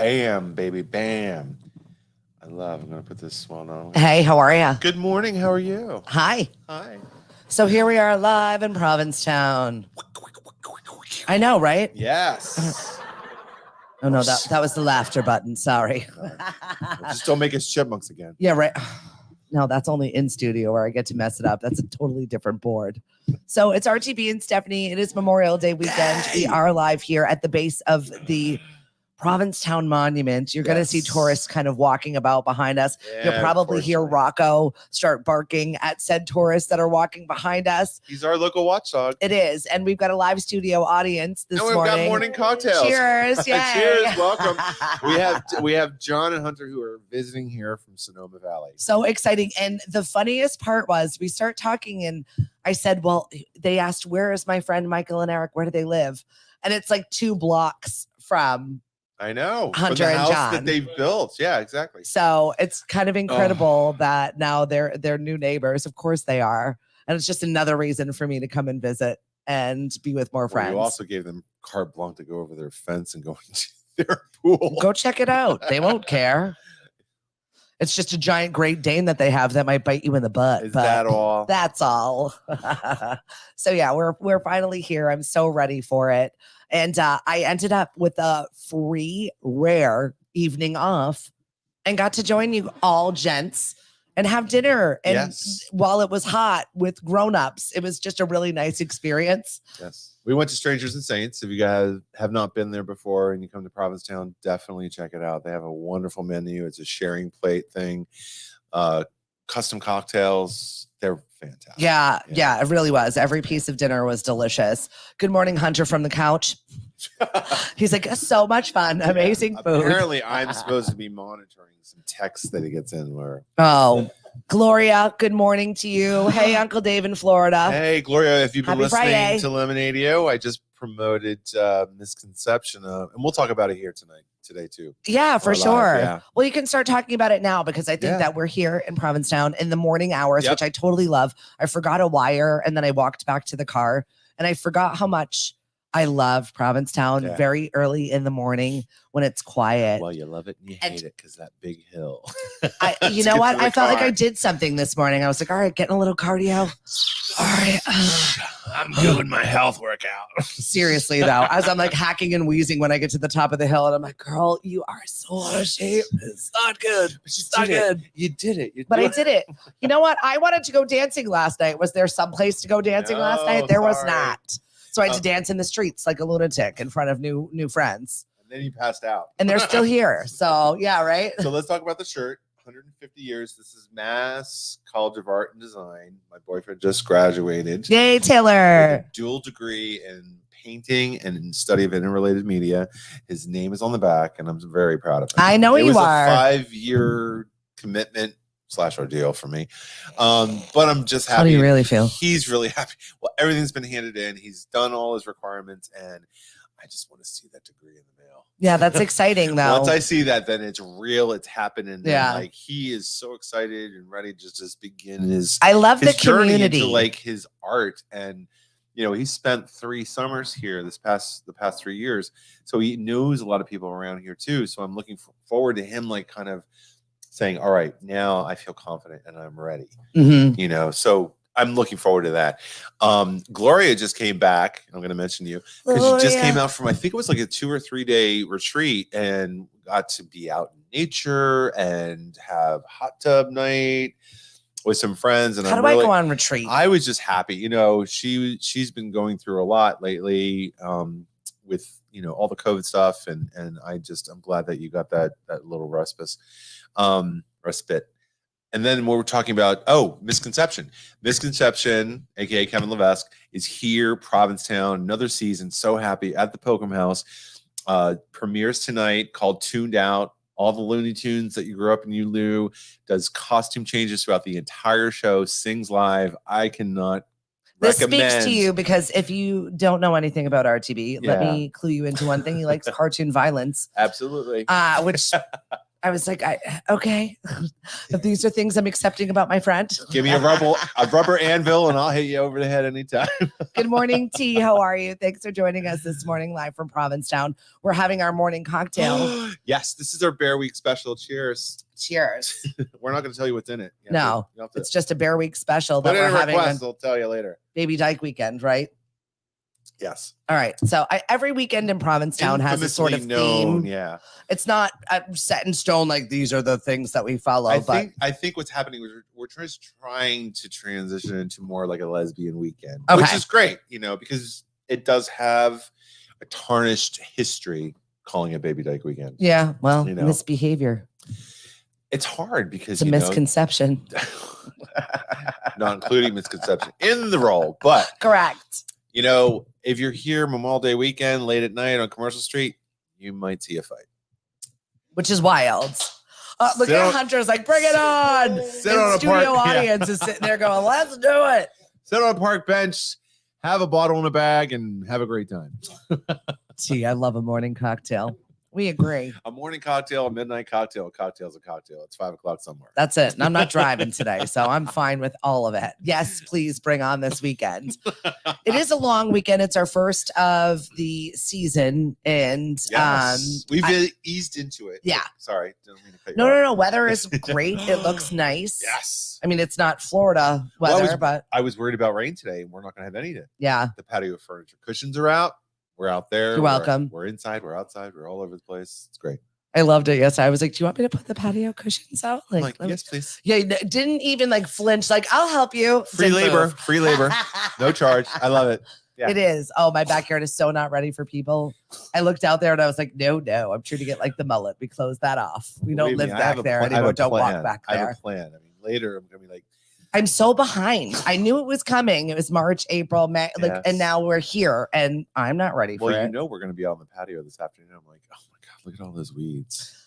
Bam, baby, bam. I'm going to put this one on. Hey, how are you? Good morning. How are you? Hi. Hi. So here we are live in Provincetown. I know, right? Yes. Oh, no, that was the laughter button. Sorry. Just don't make us chipmunks again. Yeah, right. No, that's only in studio where I get to mess it up. That's a totally different board. So it's RTB and Stephanie. It is Memorial Day weekend. Yay! We are live here at the base of the Provincetown Monument. You're going to see tourists kind of walking about behind us. You'll probably hear Rocco start barking at said tourists that are walking behind us. He's our local watchdog. It is. And we've got a live studio audience this morning. And we've got morning cocktails. Cheers. Yay. Cheers. Welcome. We have John and Hunter who are visiting here from Sonoma Valley. So exciting. And the funniest part was we start talking and I said, well, they asked, where is my friend Michael and Eric? Where do they live? And it's like 2 blocks from I know. Hunter the and house John that they've built. Yeah, exactly. So it's kind of incredible that now they're new neighbors. Of course they are. And it's just another reason for me to come and visit and be with more friends. You also gave them carte blanche to go over their fence and go into their pool. Go check it out. They won't care. It's just a giant Great Dane that they have that might bite you in the butt. Is that all? That's all. So yeah, we're finally here. I'm so ready for it. And I ended up with a free, rare evening off and got to join you all gents and have dinner. And while it was hot with grown-ups, it was just a really nice experience. Yes. We went to Strangers and Saints. If you guys have not been there before and you come to Provincetown, definitely check it out. They have a wonderful menu. It's a sharing plate thing. Custom cocktails. They're fantastic. Yeah, it really was. Every piece of dinner was delicious. Good morning, Hunter from the couch. He's like, so much fun, amazing food. Apparently, I'm supposed to be monitoring some texts that he gets in where. Oh, Gloria, good morning to you. Hey, Uncle Dave in Florida. Hey, Gloria, if you've been listening Friday. to Lemonadio, I just promoted Misconception. And we'll talk about it here today too. Yeah, for Live, sure. yeah. Well, you can start talking about it now because I think that we're here in Provincetown in the morning hours, which I totally love. I forgot a wire and then I walked back to the car and I forgot how much I love Provincetown very early in the morning when it's quiet. Well, you love it and you hate it because that big hill. You know what? I felt like I did something this morning. I was like, all right, getting a little cardio. All right. I'm doing my health workout. Seriously, though, as I'm like hacking and wheezing when I get to the top of the hill, and I'm like, girl, you are so out of shape. It's not good. It's not good. You did it. I did it. You know what? I wanted to go dancing last night. Was there some place to go dancing last night? There was not. So I had to dance in the streets like a lunatic in front of new friends. And then you passed out. And they're still here. So yeah, right? So let's talk about the shirt. 150 years. This is Mass College of Art and Design. My boyfriend just graduated. Yay, Taylor. With a dual degree in painting and in study of interrelated media. His name is on the back, and I'm very proud of him. I know you are. It was a 5-year commitment / ordeal for me. But I'm just happy. How do you really feel? He's really happy. Well, everything's been handed in. He's done all his requirements, and I just want to see that degree in the mail. Yeah, that's exciting, though. Once I see that, then it's real. It's happening. Yeah, like he is so excited and ready to just begin his. I love his the journey community into like his art, and you know he spent 3 summers here the past 3 years, so he knows a lot of people around here too. So I'm looking forward to him, like kind of saying, all right, now I feel confident and I'm ready. You know, so I'm looking forward to that. Gloria just came back. I'm going to mention you because she just came out from, I think it was like a 2 or 3 day retreat and got to be out in nature and have hot tub night with some friends. And how do I go on retreat? I was just happy. You know, she's been going through a lot lately with, you know, all the COVID stuff. And I'm glad that you got that little respite. And then we're talking about, Misconception, aka Kevin Levesque, is here, Provincetown, another season. So happy at the Pilgrim House. Premieres tonight, called Tuned Out. All the Looney Tunes that you grew up in, you Lou, does costume changes throughout the entire show, sings live. I cannot This recommend. speaks to you because if you don't know anything about RTB, let me clue you into one thing. He likes cartoon violence. Absolutely. Which I was like, okay, if these are things I'm accepting about my friend. Give me a rubber anvil and I'll hit you over the head anytime. Good morning, T. How are you? Thanks for joining us this morning live from Provincetown. We're having our morning cocktail. Yes, this is our Bear Week special. Cheers. Cheers. We're not going to tell you what's in it. It's just a Bear Week special that put in we're a having request. I'll tell you later. Baby Dyke weekend, right? Yes. All right. So every weekend in Provincetown has a sort of theme. Yeah. It's not set in stone like these are the things that we follow. I think what's happening is we're just trying to transition into more like a lesbian weekend, okay, which is great, because it does have a tarnished history calling it Baby Dyke weekend. Yeah. Well, misbehavior. It's hard because it's a misconception. Not including misconception in the role, but correct. If you're here Memorial Day weekend, late at night on Commercial Street, you might see a fight. Which is wild. Look at Hunter's like, bring it on. Sit on a studio park, audience is sitting there going, let's do it. Sit on a park bench, have a bottle in a bag, and have a great time. Gee, I love a morning cocktail. We agree. A morning cocktail, a midnight cocktail, a cocktail's a cocktail. It's 5 o'clock somewhere. That's it. And I'm not driving today, so I'm fine with all of it. Yes, please bring on this weekend. It is a long weekend. It's our first of the season. And we've eased into it. Yeah. Sorry. Didn't mean to cut you No. Weather is great. It looks nice. Yes. I mean, it's not Florida weather, but I was worried about rain today, and we're not going to have any today. Yeah. The patio furniture cushions are out. We're out there. You're welcome. We're inside. We're outside. We're all over the place. It's great. I loved it. Yes, I was like, "Do you want me to put the patio cushions out?" Like yes, please. Yeah, didn't even flinch. Like, I'll help you. Free labor, no charge. I love it. Yeah. It is. Oh, my backyard is so not ready for people. I looked out there and I was like, no. I'm sure to get the mullet. We closed that off. We don't live back there anymore. Don't walk back there. I have a plan. I mean, later I'm gonna be like. I'm so behind. I knew it was coming. It was March, April, May, and now we're here, and I'm not ready for it. We're going to be out on the patio this afternoon. I'm like, oh my God, look at all those weeds.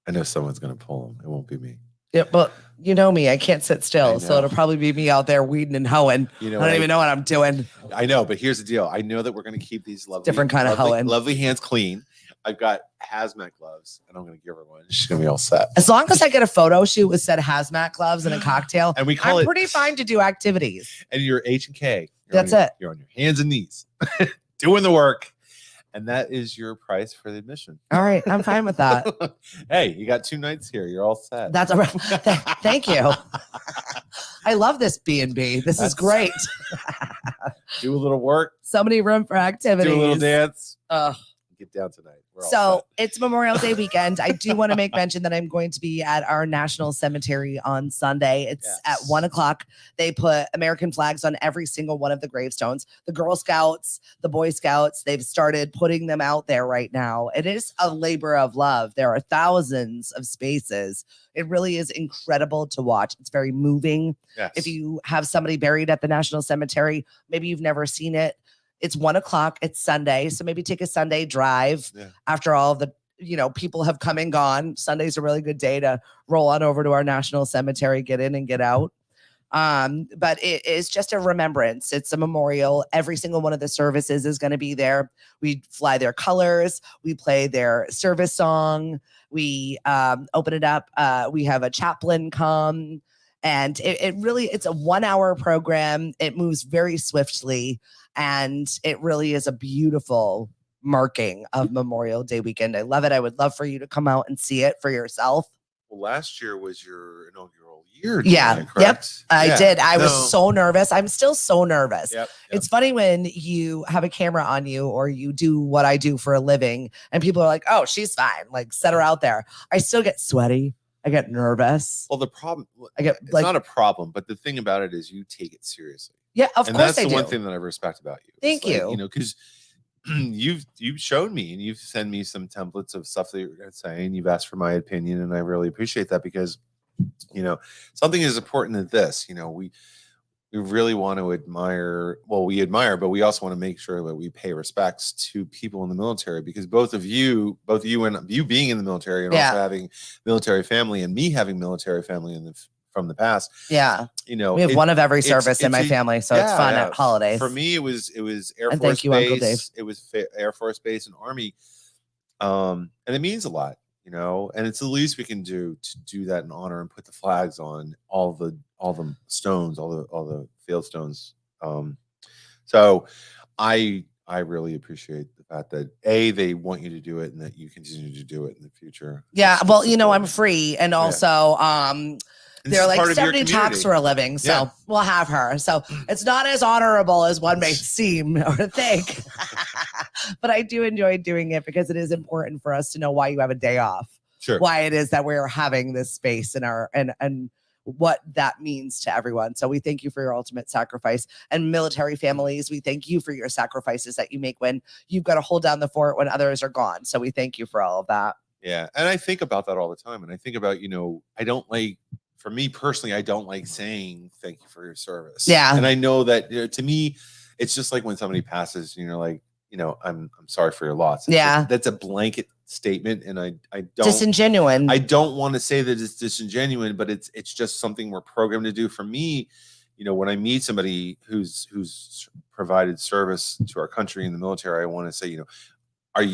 I know someone's going to pull them. It won't be me. Yeah, but you know me. I can't sit still, so it'll probably be me out there weeding and hoeing. I don't even know what I'm doing. I know, but here's the deal. I know that we're going to keep these different kind of hoeing, lovely hands clean. I've got hazmat gloves, and I'm going to give her one. She's going to be all set. As long as I get a photo shoot with said hazmat gloves and a cocktail, and I'm pretty fine to do activities. And you're H&K. That's it. You're on your hands and knees doing the work. And that is your price for the admission. All right. I'm fine with that. Hey, you got 2 nights here. You're all set. That's all right. Thank you. I love this B&B. This is great. Do a little work. So many room for activities. Do a little dance. Get down tonight. So it's Memorial Day weekend. I do want to make mention that I'm going to be at our National Cemetery on Sunday. It's at 1:00. They put American flags on every single one of the gravestones. The Girl Scouts, the Boy Scouts, they've started putting them out there right now. It is a labor of love. There are thousands of spaces. It really is incredible to watch. It's very moving. Yes. If you have somebody buried at the National Cemetery, maybe you've never seen it. It's 1:00. It's Sunday. So maybe take a Sunday drive after all of the, people have come and gone. Sunday's a really good day to roll on over to our National Cemetery, get in and get out. But it is just a remembrance. It's a memorial. Every single one of the services is going to be there. We fly their colors. We play their service song. We open it up. We have a chaplain come. And it's a 1-hour program. It moves very swiftly. And it really is a beautiful marking of Memorial Day weekend. I love it. I would love for you to come out and see it for yourself. Well, last year was your inaugural year. Yeah. Yep. I did. I was so nervous. I'm still so nervous. Yep. It's funny when you have a camera on you or you do what I do for a living and people are like, oh, she's fine. Like, set her out there. I still get sweaty. I get nervous. Well, the problem, it's not a problem, but the thing about it is you take it seriously. Yeah, of course I do. And that's the one thing that I respect about you. Thank you. Because you've shown me and you've sent me some templates of stuff that you're going to say, and you've asked for my opinion, and I really appreciate that because, something as important as this, we really want to admire. Well, we admire, but we also want to make sure that we pay respects to people in the military because both you and you being in the military and also having military family and me having military family from the past. Yeah. We have one of every service in my family. So it's fun at holidays. For me, it was Air Force Base. It was Air Force Base and Army. And it means a lot. you know, and it's the least we can do to do that in honor and put the flags on all the stones, all the field stones. So I really appreciate the fact that they want you to do it and that you continue to do it in the future. Yeah, It's well, just you know, I'm important. free, and also And this they're is like part of your Stephanie talks community. for a living, so Yeah. we'll have her. So it's not as honorable as one may seem or think, but I do enjoy doing it because it is important for us to know why you have a day off, Sure. why it is that we're having this space in our and what that means to everyone. So we thank you for your ultimate sacrifice, and military families, we thank you for your sacrifices that you make when you've got to hold down the fort when others are gone. So we thank you for all of that. Yeah. And I think about that all the time. And I think about, you know, for me personally, I don't like saying thank you for your service. Yeah. And I know that, you know, to me, it's just like when somebody passes, you know, like, you know, I'm sorry for your loss. That's a blanket statement. And I don't Disingenuine. I don't want to say that it's disingenuine, but it's just something we're programmed to do. For me, you know, when I meet somebody who's provided service to our country in the military, I want to say, you know,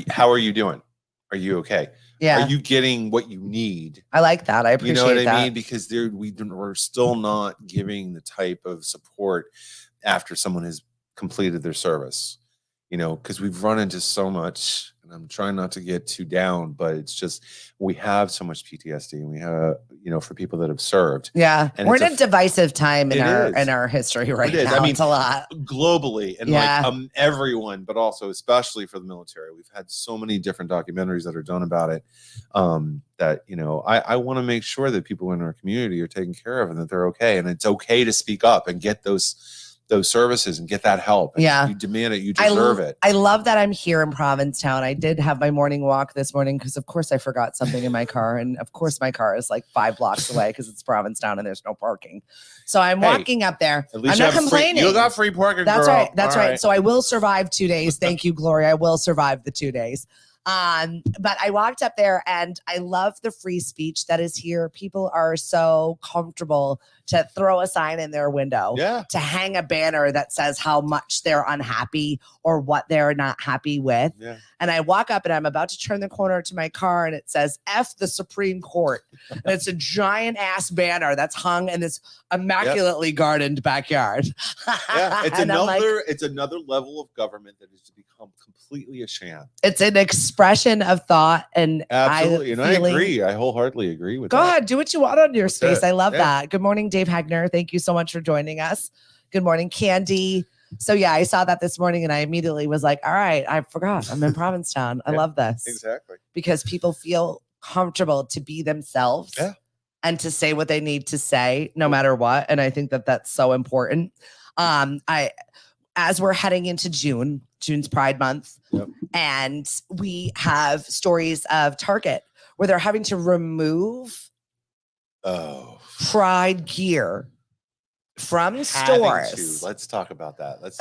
how are you doing? Are you okay? Yeah. Are you getting what you need? I like that. I appreciate that. You know what I mean? Because we're still not giving the type of support after someone has completed their service, you know, because we've run into so much, and I'm trying not to get too down, but it's just, we have so much PTSD, and we have, you know, for people that have served. Yeah. And we're in a divisive time in is. our history right It is. now. I mean, it's a lot. Globally, and Yeah. like everyone, but also especially for the military. We've had so many different documentaries that are done about it, that, you know, I want to make sure that people in our community are taken care of and that they're okay. And it's okay to speak up and get those services and get that help. And Yeah. you demand it, you deserve it. I love that I'm here in Provincetown. I did have my morning walk this morning because, of course, I forgot something in my car. And, of course, my car is like 5 blocks away because it's Provincetown and there's no parking. So I'm walking up there. At least I'm not complaining. You got free parking, That's girl. right. That's All right. So I will survive 2 days. Thank you, Gloria. I will survive the 2 days. But I walked up there, and I love the free speech that is here. People are so comfortable to throw a sign in their window, to hang a banner that says how much they're unhappy or what they're not happy with. Yeah. And I walk up, and I'm about to turn the corner to my car, and it says F the Supreme Court. And it's a giant ass banner that's hung in this immaculately gardened backyard. Yeah, it's And I'm like, it's another level of government that has become completely a sham. it's an expression of thought, and Absolutely. I agree. I wholeheartedly agree with that. Go ahead, do what you want on your space. it. I love Yeah. that. Good morning, Dave Hagner. Thank you so much for joining us. Good morning, Candy. So yeah, I saw that this morning, and I immediately was like, all right, I forgot. I'm in Provincetown. I love this. Exactly. Because people feel comfortable to be themselves. Yeah. And to say what they need to say, no matter what. And I think that that's so important. As we're heading into June's Pride Month, and we have stories of Target where they're having to remove Pride gear from stores. Let's talk about that. Let's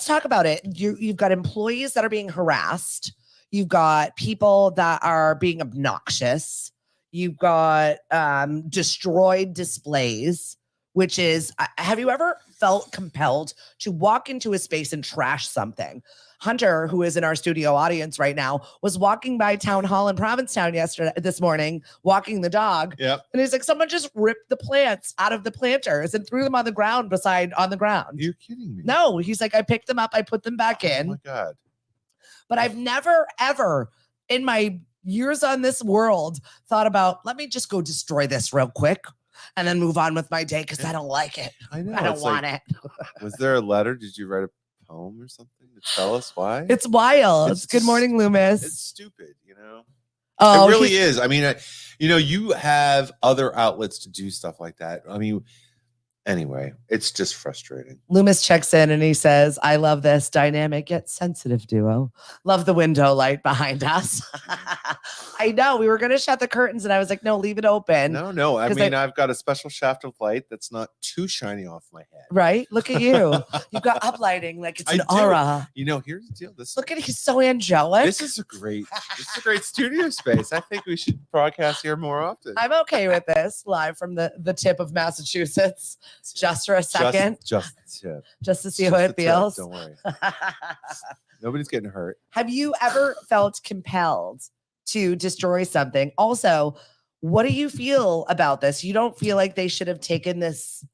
talk about it. You've got employees that are being harassed. You've got people that are being obnoxious. You've got destroyed displays, which is, have you ever felt compelled to walk into a space and trash something? Hunter, who is in our studio audience right now, was walking by Town Hall in Provincetown this morning, walking the dog. Yep. And he's like, someone just ripped the plants out of the planters and threw them on the ground on the ground. You're kidding me. No, he's like, I picked them up, I put them back in. Oh my God. But I've never, ever in my years on this world thought about, let me just go destroy this real quick and then move on with my day because I don't like it. I know. I don't want it. Was there a letter? Did you write a poem or something to tell us why? It's wild. Good morning, Loomis. It's stupid, you know? Oh, it really is. I mean, you have other outlets to do stuff like that. I mean, anyway, it's just frustrating. Loomis checks in and he says, I love this dynamic yet sensitive duo. Love the window light behind us. I know. We were going to shut the curtains and I was like, no, leave it open. No. I mean, I've got a special shaft of light that's not too shiny off my head. Right? Look at you. You've got uplighting like it's an aura. You know, here's the deal. Look at he's so angelic. This is a great studio space. I think we should broadcast here more often. I'm okay with this. Live from the tip of Massachusetts. Just for a second. Just to see how it feels. Don't worry. Nobody's getting hurt. Have you ever felt compelled to destroy something. Also, what do you feel about this? You don't feel like they should have taken this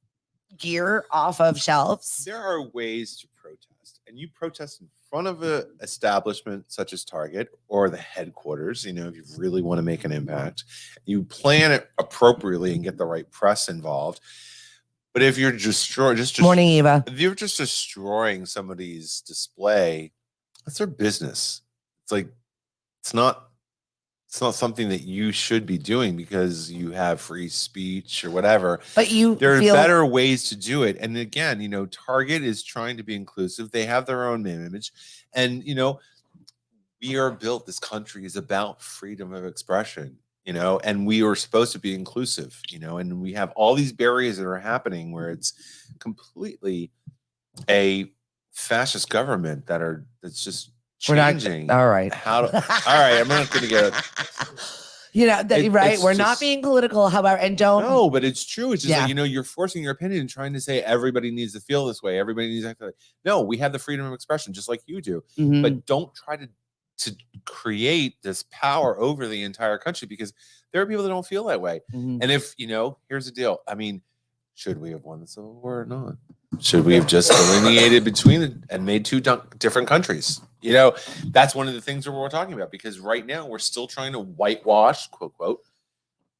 gear off of shelves? There are ways to protest, and you protest in front of an establishment such as Target or the headquarters. If you really want to make an impact, you plan it appropriately and get the right press involved. But if you're Morning, Eva. If you're just destroying somebody's display, that's their business. It's not something that you should be doing because you have free speech or whatever. But there are better ways to do it. And again, Target is trying to be inclusive. They have their own image. And, we are built, this country is about freedom of expression, and we are supposed to be inclusive, and we have all these barriers that are happening where it's completely a fascist government that's just changing. All right. All right. I'm not going to get it. Right. We're not being political, however, and don't. No, but it's true. It's just you're forcing your opinion and trying to say everybody needs to feel this way. Everybody needs to act like. No, we have the freedom of expression just like you do. Mm-hmm. But don't try to create this power over the entire country because there are people that don't feel that way. Mm-hmm. And if, here's the deal. I mean, should we have won the Civil War or not? Should we have just delineated between it and made two different countries? That's one of the things that we're talking about because right now we're still trying to whitewash, quote, quote,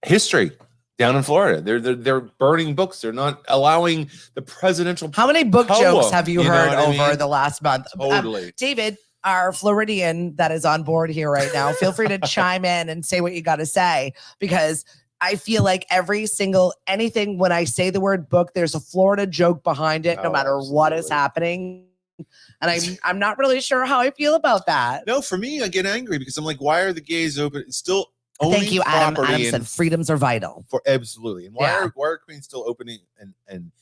history down in Florida. They're burning books. They're not allowing the presidential. How many book jokes have you heard over the last month? Totally. David, our Floridian that is on board here right now, feel free to chime in and say what you got to say because I feel like anything when I say the word book, there's a Florida joke behind it, no matter what is happening. And I'm not really sure how I feel about that. No, for me, I get angry because I'm like, why are the gays open? Still owning Thank you, Adam. property Adam said freedoms are vital. Absolutely. And why are queens still opening and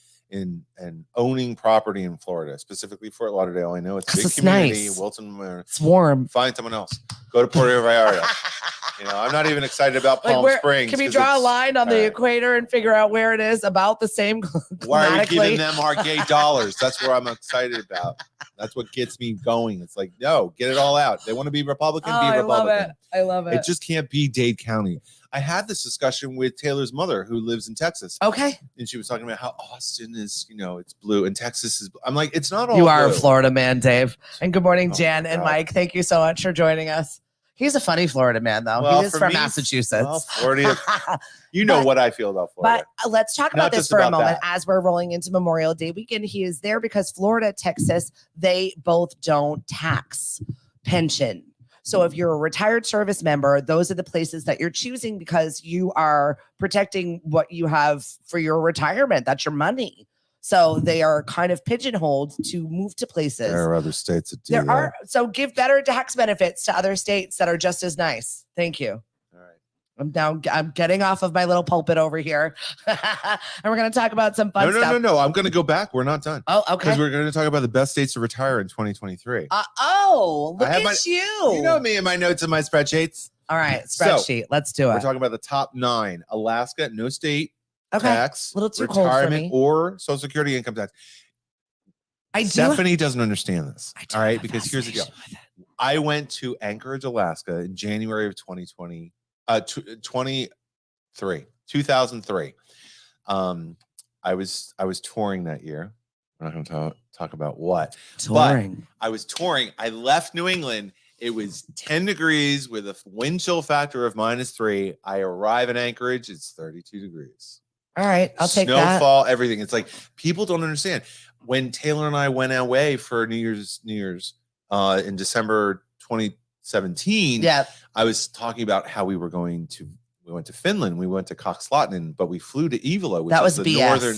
owning property in Florida, specifically Fort Lauderdale? I know it's a big community. Nice. Wilton, it's warm. Find someone else. Go to Puerto Vallarta. I'm not even excited about Palm Springs. Can we draw a line on the equator and figure out where it is about the same? Why are we giving them our gay dollars? That's what I'm excited about. That's what gets me going. It's like, no, get it all out. They want to be Republican, be Republican. I love it. It just can't be Dade County. I had this discussion with Taylor's mother who lives in Texas. Okay. And she was talking about how Austin is, it's blue and Texas is blue. I'm like, it's not all You are blue. a Florida man, Dave. And good morning, Jan and Mike. Thank you so much for joining us. He's a funny Florida man, though. He is from Massachusetts. Well, Florida, what I feel about Florida. But let's talk about this for a moment as we're rolling into Memorial Day weekend. He is there because Florida, Texas, they both don't tax pension. So if you're a retired service member, those are the places that you're choosing because you are protecting what you have for your retirement. That's your money. So they are kind of pigeonholed to move to places. There are other states that do that. So give better tax benefits to other states that are just as nice. Thank you. All right. I'm getting off of my little pulpit over here. And we're going to talk about some fun stuff. No. I'm going to go back. We're not done. Oh, okay. Because we're going to talk about the best states to retire in 2023. Look at you. You know me and my notes and my spreadsheets. All right. Spreadsheet. Let's do it. We're talking about the top 9. Alaska, no state. Tax, a little too retirement, cold for me. Or Social Security income tax. Stephanie doesn't understand this. All right, because here's the deal. I went to Anchorage, Alaska in January of 2003. I was touring that year. I'm not going to talk about what. Touring. But I was touring. I left New England. It was 10 degrees with a wind chill factor of -3. I arrive in Anchorage. It's 32 degrees. All right, I'll take that. Snowfall, everything. It's like people don't understand. When Taylor and I went away for New Year's in December 2017, I was talking about how we went to Finland, we went to Kokslatten, but we flew to Ivalo, which is the BS. northern.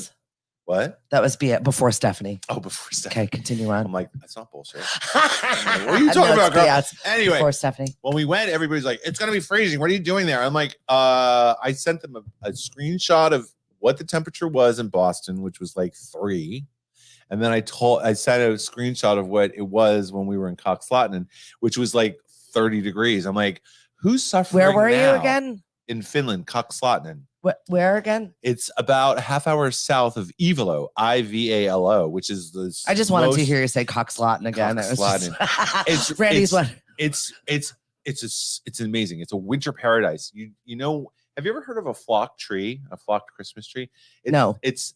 What? That was before Stephanie. Oh, before Stephanie. Okay, continue on. I'm like, that's not bullshit. What are you talking about, girl? BS. Anyway, before Stephanie. When we went, everybody's like, it's gonna be freezing. What are you doing there? I'm like, I sent them a screenshot of what the temperature was in Boston, which was like 3. And then I sent a screenshot of what it was when we were in Kokslatten, which was like 30 degrees. I'm like, who's suffering? Where were now? You again? In Finland, Kokslatten. Where again? It's about a half hour south of Ivalo, Ivalo, which is the. I just wanted to hear you say Kokslatten again. Kokslatten. Randy's one. It's it's amazing. It's a winter paradise. You know, have you ever heard of a flocked Christmas tree? No. It's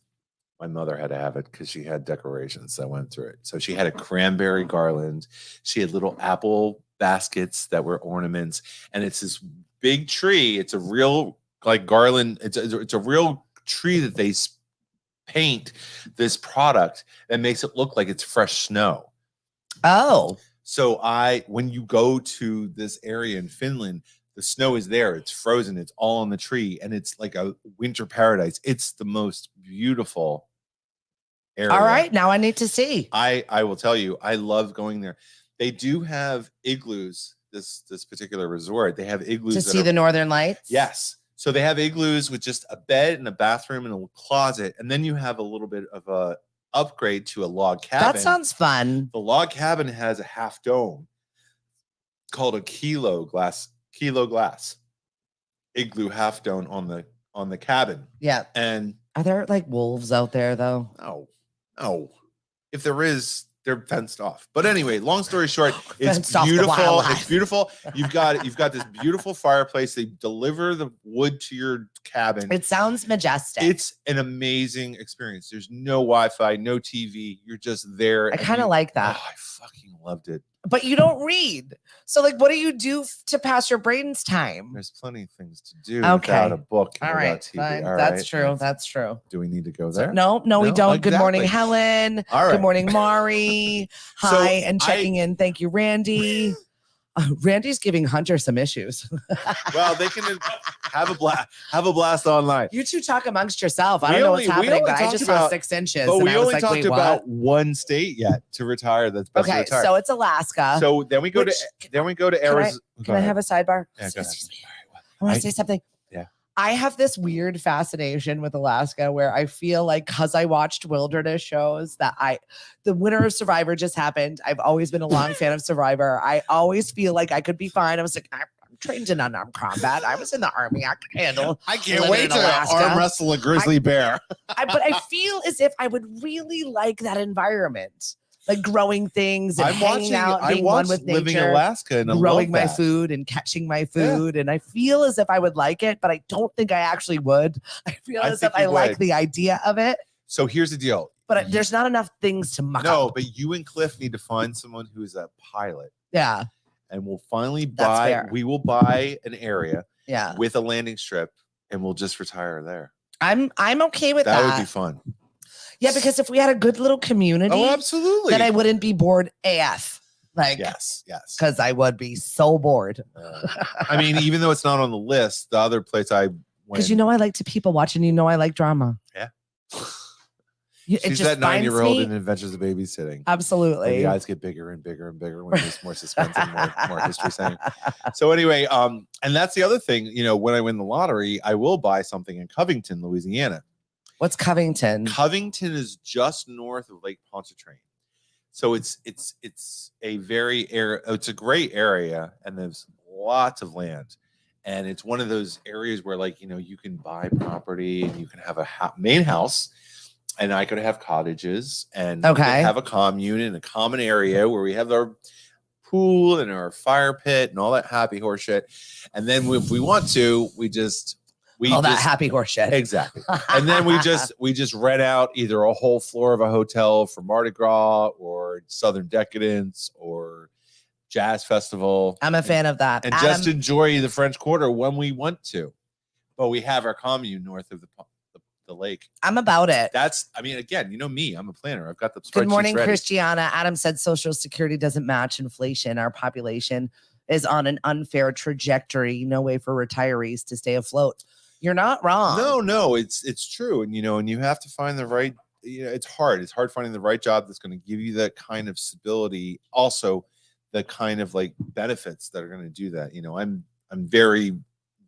my mother had to have it because she had decorations that went through it. So she had a cranberry garland. She had little apple baskets that were ornaments, and it's this big tree. It's a real like garland. It's a real tree that they paint this product that makes it look like it's fresh snow. Oh. So when you go to this area in Finland, the snow is there. It's frozen. It's all on the tree, and it's like a winter paradise. It's the most beautiful area. All right, now I need to see. I will tell you, I love going there. They do have igloos. This particular resort, they have igloos To see the Northern Lights. Yes. So they have igloos with just a bed and a bathroom and a closet, and then you have a little bit of a upgrade to a log cabin. That sounds fun. The log cabin has a half dome called a kilo glass igloo half dome on the cabin. Yeah. And are there like wolves out there though? No. If there is, they're fenced off. But anyway, long story short, it's Fenced beautiful. It's beautiful. You've got this beautiful fireplace. They deliver the wood to your cabin. It sounds majestic. It's an amazing experience. There's no Wi-Fi, no TV. You're just there. I kind of like that. Oh, I fucking loved it. But you don't read. So like, what do you do to pass your brain's time? There's plenty of things to do without a book. All right. TV. Fine. All That's right. true. That's true. Do we need to go there? No, we don't. Exactly. Good morning, Helen. All right. Good morning, Mari. Hi, So and checking in. Thank you, Randy. Randy's giving Hunter some issues. Well, they can have a blast online. You two talk amongst yourself. I We don't know only- what's we happening, only but I talked just saw about- 6 inches. But and we I was only like, talked wait, about what? one state yet to retire. That's best to Okay, retire. so it's Alaska. So then we go to Arizona. Can I have a sidebar? Yeah, go ahead. Excuse me. I want to say something. Yeah. I have this weird fascination with Alaska where I feel like because I watched wilderness shows that the winter of Survivor just happened. I've always been a long fan of Survivor. I always feel like I could be fine. I was like, I'm trained in unarmed combat. I was in the army. I could handle. I can't living wait in to Alaska. arm wrestle a grizzly bear. But I feel as if I would really like that environment, like growing things and hanging out, being one with nature. Living in Alaska and I growing love my that. food and catching my food. And I feel as if I would like it, but I don't think I actually would. I feel I as think if I you like would. the idea of it, So here's the deal. but there's not enough things to muck No, up. but you and Cliff need to find someone who's a pilot, Yeah. and we'll finally That's buy. fair. We will buy an area Yeah. with a landing strip, and we'll just retire there. I'm okay with that. That would be fun. Yeah, because if we had a good little community, Oh, absolutely. then I wouldn't be bored AF. Like, yes. because I would be so bored. I mean, even though it's not on the list, the other place I went. Because I like to people watch and I like drama. Yeah. It She's just that finds 9-year-old me- in Adventures of Babysitting. And Absolutely. the eyes get bigger and bigger and bigger when there's more suspense and more history saying. So anyway, and that's the other thing. When I win the lottery, I will buy something in Covington, Louisiana. What's Covington? Covington is just north of Lake Pontchartrain. So it's a it's a great area, and there's lots of land. And it's one of those areas where you can buy property and you can have a main house. And I could have cottages and we could have a commune in a common area where we have our pool and our fire pit and all that happy horse shit. And then if we want to, that happy horse shit. Exactly. And then we just rent out either a whole floor of a hotel for Mardi Gras or Southern Decadence or Jazz Festival. I'm a fan of that. And just enjoy the French Quarter when we want to. But we have our commune north of the lake. I'm about it. Again, me, I'm a planner. I've got the spreadsheets Good morning, ready. Christiana. Adam said Social Security doesn't match inflation. Our population is on an unfair trajectory. No way for retirees to stay afloat. You're not wrong. No, it's true. And and you have to find the right, it's hard. It's hard finding the right job that's going to give you that kind of stability. Also, the kind of benefits that are going to do that. I'm very,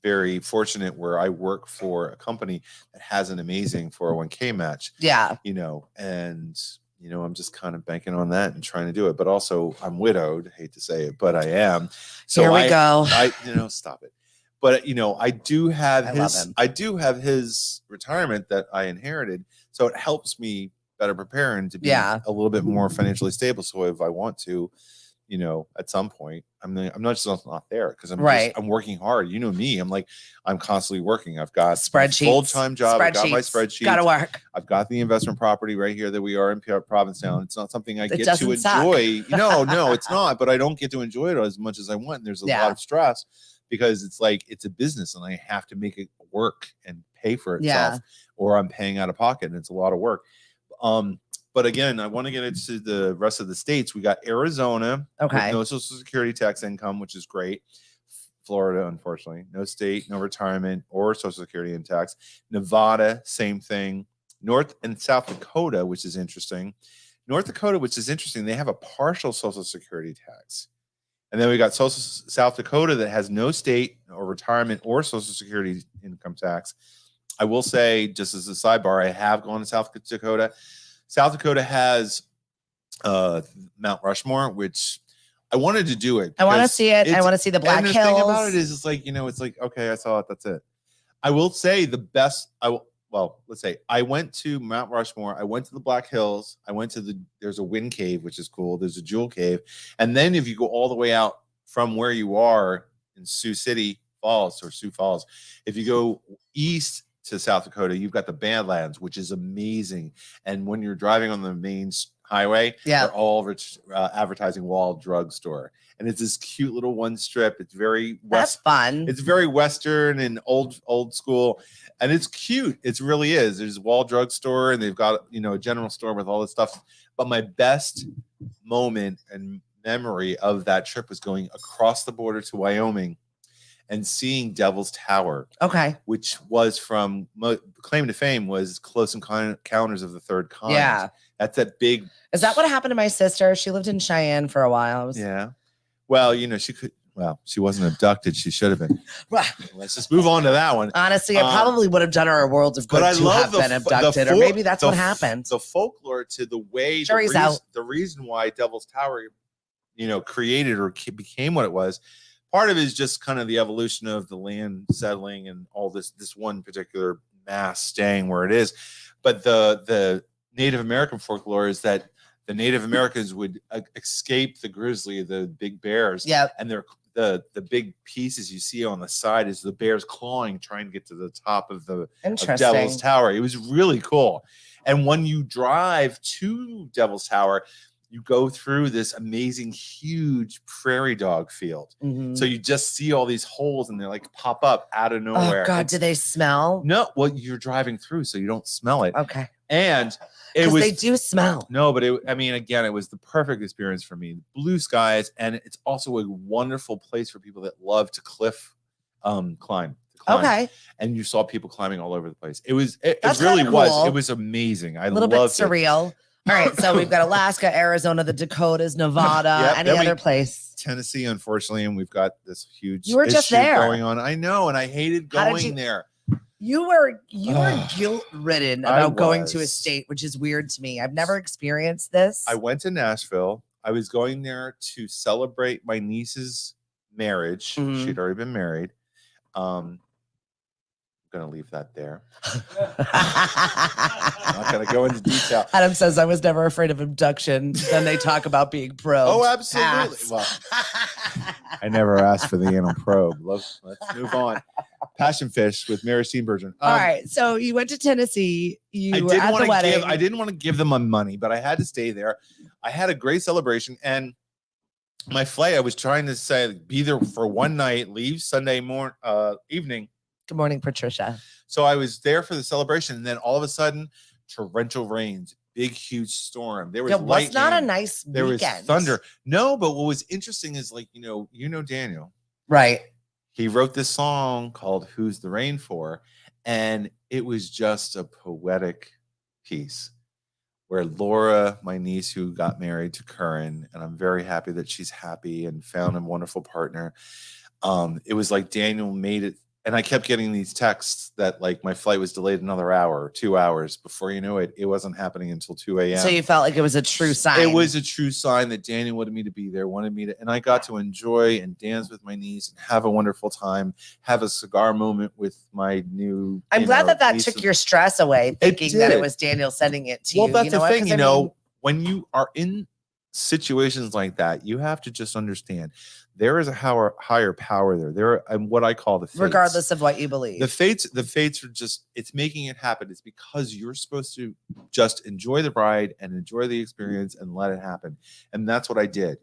very fortunate where I work for a company that has an amazing 401k match. Yeah. And I'm just kind of banking on that and trying to do it. But also I'm widowed, hate to say it, but I am. So Here we go. Stop it. But I do have love him. his retirement that I inherited. So it helps me better prepare and to be a little bit more financially stable. So if I want to, you know, at some point. I'm not just not there because I'm working hard. You know me. I'm constantly working. I've got spreadsheets, full-time job. I've got my spreadsheets. Gotta work. I've got the investment property right here that we are in Provincetown. It's not something I get to suck. enjoy. No, it's not. But I don't get to enjoy it as much as I want. And there's a lot of stress because it's like it's a business and I have to make it work and pay for itself, or I'm paying out of pocket, and it's a lot of work. But again, I want to get into the rest of the states. We got Arizona, with no Social Security tax income, which is great. Florida, unfortunately, no state, no retirement or Social Security and tax. Nevada, same thing. North and South Dakota, which is interesting. North Dakota, which is interesting, they have a partial Social Security tax. And then we got South Dakota that has no state or retirement or Social Security income tax. I will say, just as a sidebar, I have gone to South Dakota. South Dakota has Mount Rushmore, which I wanted to do it. I want to see it. I want to see the Black Hills. The thing about it is, it's like, you know, it's like, okay, I saw it. That's it. I will say the best. Let's say I went to Mount Rushmore. I went to the Black Hills. I went to there's a wind cave, which is cool. There's a jewel cave. And then if you go all the way out from where you are in Sioux Falls, if you go east to South Dakota, you've got the Badlands, which is amazing. And when you're driving on the main highway, they're all advertising Wild Drug Store, and it's this cute little one strip. It's very fun. It's very Western and old school, and it's cute. It really is. There's Wild Drug Store, and they've got, you know, a general store with all this stuff. But my best moment and memory of that trip was going across the border to Wyoming and seeing Devil's Tower, which was from claim to fame was Close Encounters of the Third Kind. Yeah, that's that big. Is that what happened to my sister? She lived in Cheyenne for a while. Yeah, well, you know, she wasn't abducted. She should have been. Let's just move on to that one. Honestly, I probably would have done her a world of good to have been abducted, or maybe that's what happened. The folklore to the way the reason why Devil's Tower, you know, created or became what it was. Part of it is just kind of the evolution of the land settling and all this one particular mass staying where it is. But the Native American folklore is that the Native Americans would escape the grizzly, the big bears. Yeah. And the big pieces you see on the side is the bears clawing, trying to get to the top of the Devil's Tower. It was really cool. And when you drive to Devil's Tower, you go through this amazing, huge prairie dog field. Mm-hmm. So you just see all these holes and they're like pop up out of nowhere. Oh God, do they smell? No, well, you're driving through, so you don't smell it. Okay. And they do smell. No, but again, it was the perfect experience for me. Blue skies, and it's also a wonderful place for people that love to cliff climb. Okay. And you saw people climbing all over the place. It really was. Cool. It was amazing. I loved it. A little bit surreal. All right, so we've got Alaska, Arizona, the Dakotas, Nevada, any other place? Tennessee, unfortunately, and we've got this huge issue just there going on. I know, and I hated going there. You were guilt-ridden about going to a state, which is weird to me. I've never experienced this. I went to Nashville. I was going there to celebrate my niece's marriage. Mm-hmm. She'd already been married. Going to leave that there. I'm not going to go into detail. Adam says, I was never afraid of abduction. Then they talk about being probed. Oh, absolutely. Well, I never asked for the anal probe. Let's move on. Passion Fish with Mary Steenburgen. All right. So you went to Tennessee. You were at the wedding. I didn't want to give them my money, but I had to stay there. I had a great celebration. And my flight, I was trying to say, be there for one night, leave Sunday evening. Good morning, Patricia. So I was there for the celebration, and then all of a sudden, torrential rains, big, huge storm. There was lightning. It's not a nice weekend. There was thunder. No, but what was interesting is, like, you know Daniel. Right. He wrote this song called Who's the Rain For? And it was just a poetic piece where Laura, my niece who got married to Curran, and I'm very happy that she's happy and found a wonderful partner. It was like Daniel made it. And I kept getting these texts that, like, my flight was delayed another hour or 2 hours. Before you know it, it wasn't happening until 2 a.m. So you felt like it was a true sign. It was a true sign that Daniel wanted me to be there, wanted me to, and I got to enjoy and dance with my niece and have a wonderful time, have a cigar moment with my new. I'm glad that took your stress away, thinking that it was Daniel sending it to you. Well, that's the thing, when you are in situations like that, you have to just understand there is a higher power there. There are what I call the fates. Regardless of what you believe. The fates are just, it's making it happen. It's because you're supposed to just enjoy the ride and enjoy the experience and let it happen. And that's what I did,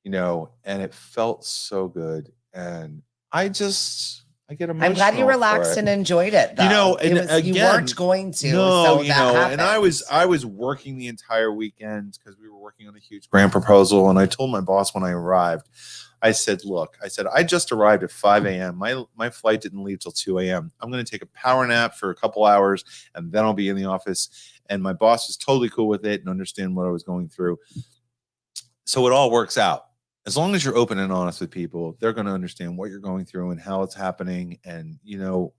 and it felt so good. And I get emotional. I'm glad you relaxed and enjoyed it, though. And again, you weren't going to. No, so that and I was working the entire weekend because we were working on a huge grant proposal. And I told my boss when I arrived, I said, I just arrived at 5 a.m. My flight didn't leave till 2 a.m. I'm going to take a power nap for a couple hours, and then I'll be in the office. And my boss was totally cool with it and understand what I was going through. So it all works out. As long as you're open and honest with people, they're going to understand what you're going through and how it's happening. And,